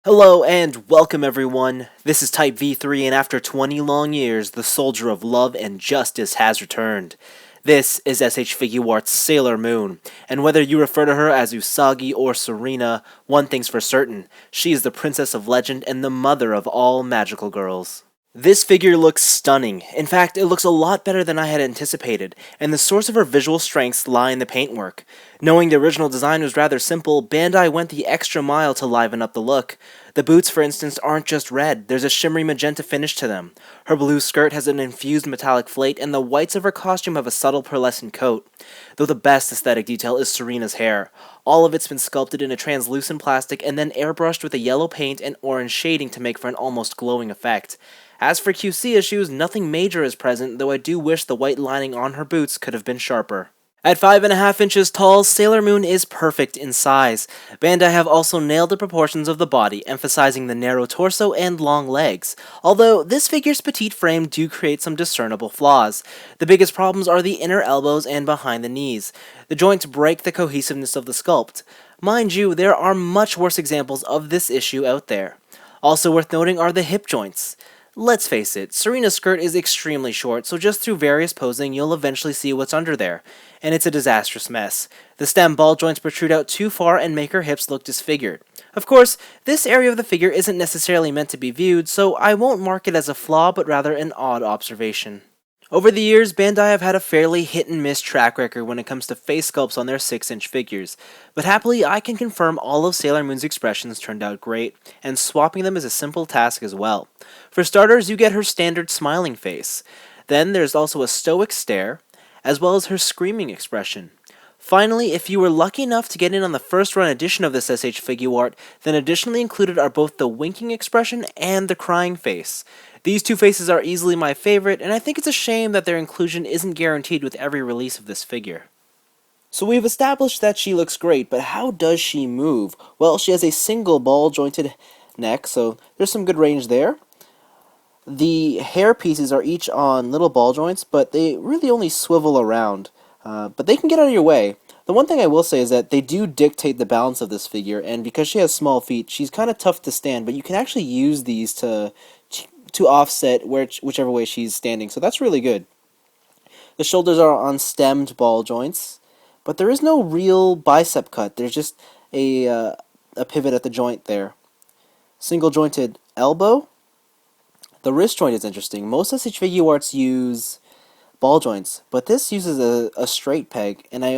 Hello and welcome everyone. This is Type V3 and after 20 long years, the soldier of love and justice has returned. This is SH Figuarts' Sailor Moon, and whether you refer to her as Usagi or Serena, one thing's for certain, she is the princess of legend and the mother of all magical girls. This figure looks stunning. In fact, it looks a lot better than I had anticipated, and the source of her visual strengths lie in the paintwork. Knowing the original design was rather simple, Bandai went the extra mile to liven up the look. The boots, for instance, aren't just red, there's a shimmery magenta finish to them. Her blue skirt has an infused metallic flake, and the whites of her costume have a subtle pearlescent coat. Though the best aesthetic detail is Serena's hair. All of it's been sculpted in a translucent plastic and then airbrushed with a yellow paint and orange shading to make for an almost glowing effect. As for QC issues, nothing major is present, though I do wish the white lining on her boots could have been sharper. At 5.5 inches tall, Sailor Moon is perfect in size. Bandai have also nailed the proportions of the body, emphasizing the narrow torso and long legs, although this figure's petite frame do create some discernible flaws. The biggest problems are the inner elbows and behind the knees. The joints break the cohesiveness of the sculpt. Mind you, there are much worse examples of this issue out there. Also worth noting are the hip joints. Let's face it, Serena's skirt is extremely short, so just through various posing you'll eventually see what's under there, and it's a disastrous mess. The stem ball joints protrude out too far and make her hips look disfigured. Of course, this area of the figure isn't necessarily meant to be viewed, so I won't mark it as a flaw but rather an odd observation. Over the years, Bandai have had a fairly hit-and-miss track record when it comes to face sculpts on their 6-inch figures, but happily I can confirm all of Sailor Moon's expressions turned out great, and swapping them is a simple task as well. For starters, you get her standard smiling face. Then there's also a stoic stare, as well as her screaming expression. Finally, if you were lucky enough to get in on the first run edition of this SH Figuart, then additionally included are both the winking expression and the crying face. These two faces are easily my favorite, and I think it's a shame that their inclusion isn't guaranteed with every release of this figure. So we've established that she looks great, but how does she move? Well, she has a single ball-jointed neck, so there's some good range there. The hair pieces are each on little ball joints, but they really only swivel around. But they can get out of your way. The one thing I will say is that they do dictate the balance of this figure, and because she has small feet, she's kind of tough to stand, but you can actually use these to offset whichever way she's standing, so that's really good. The shoulders are on stemmed ball joints, but there is no real bicep cut. There's just a pivot at the joint there. Single jointed elbow. The wrist joint is interesting. Most SH Figuarts use ball joints, but this uses a straight peg, and I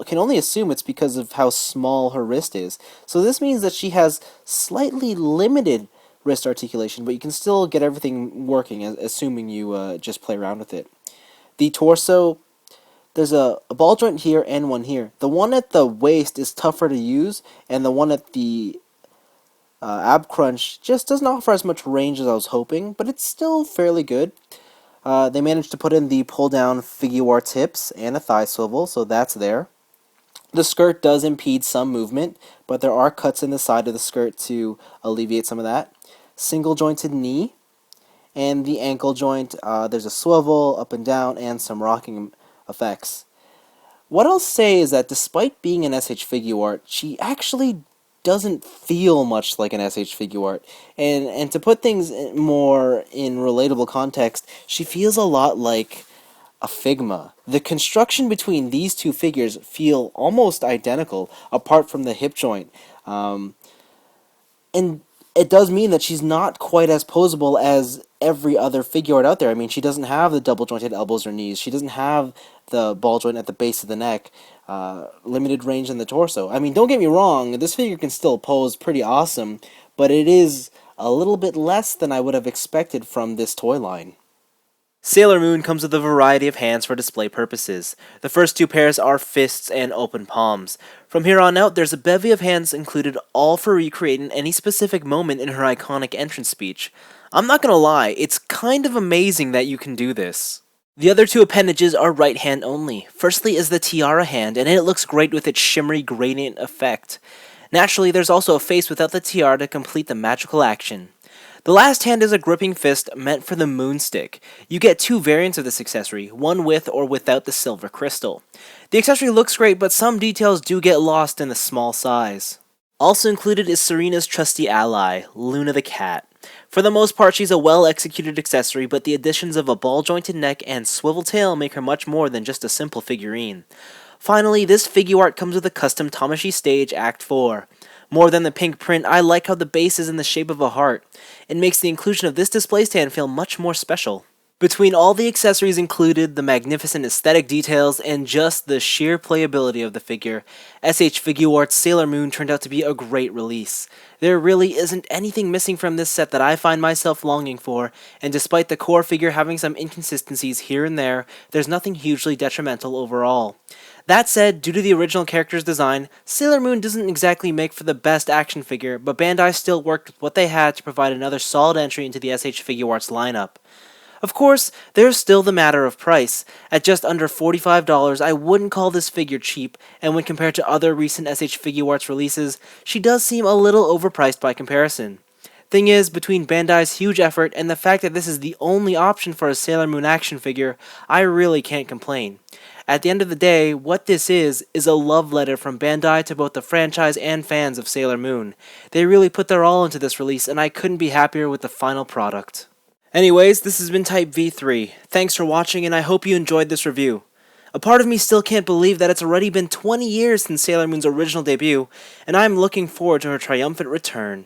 can only assume it's because of how small her wrist is. So this means that she has slightly limited wrist articulation, but you can still get everything working, assuming you just play around with it. The torso, there's a ball joint here and one here. The one at the waist is tougher to use, and the one at the ab crunch just doesn't offer as much range as I was hoping, but it's still fairly good. They managed to put in the pull-down Figuarts hips and a thigh swivel, so that's there. The skirt does impede some movement, but there are cuts in the side of the skirt to alleviate some of that. Single jointed knee, and the ankle joint, there's a swivel up and down and some rocking effects. What I'll say is that despite being an SH Figuart, she actually doesn't feel much like an SH Figuart. And to put things more in relatable context, she feels a lot like a Figma. The construction between these two figures feel almost identical, apart from the hip joint. And it does mean that she's not quite as posable as every other Figuart out there. I mean, she doesn't have the double jointed elbows or knees. She doesn't have the ball joint at the base of the neck. Limited range in the torso. I mean, don't get me wrong, this figure can still pose pretty awesome, but it is a little bit less than I would have expected from this toy line. Sailor Moon comes with a variety of hands for display purposes. The first two pairs are fists and open palms. From here on out, there's a bevy of hands included, all for recreating any specific moment in her iconic entrance speech. I'm not gonna lie, it's kind of amazing that you can do this. The other two appendages are right hand only. Firstly is the tiara hand, and it looks great with its shimmery gradient effect. Naturally, there's also a face without the tiara to complete the magical action. The last hand is a gripping fist meant for the moonstick. You get two variants of this accessory, one with or without the silver crystal. The accessory looks great, but some details do get lost in the small size. Also included is Serena's trusty ally, Luna the cat. For the most part, she's a well-executed accessory, but the additions of a ball-jointed neck and swivel tail make her much more than just a simple figurine. Finally, this Figuart comes with a custom Tamashii stage Act 4. More than the pink print, I like how the base is in the shape of a heart. It makes the inclusion of this display stand feel much more special. Between all the accessories included, the magnificent aesthetic details, and just the sheer playability of the figure, SH Figuarts Sailor Moon turned out to be a great release. There really isn't anything missing from this set that I find myself longing for, and despite the core figure having some inconsistencies here and there, there's nothing hugely detrimental overall. That said, due to the original character's design, Sailor Moon doesn't exactly make for the best action figure, but Bandai still worked with what they had to provide another solid entry into the SH Figuarts lineup. Of course, there's still the matter of price. At just under $45, I wouldn't call this figure cheap, and when compared to other recent SH Figuarts releases, she does seem a little overpriced by comparison. Thing is, between Bandai's huge effort and the fact that this is the only option for a Sailor Moon action figure, I really can't complain. At the end of the day, what this is a love letter from Bandai to both the franchise and fans of Sailor Moon. They really put their all into this release, and I couldn't be happier with the final product. Anyways, this has been Type V3. Thanks for watching, and I hope you enjoyed this review. A part of me still can't believe that it's already been 20 years since Sailor Moon's original debut, and I'm looking forward to her triumphant return.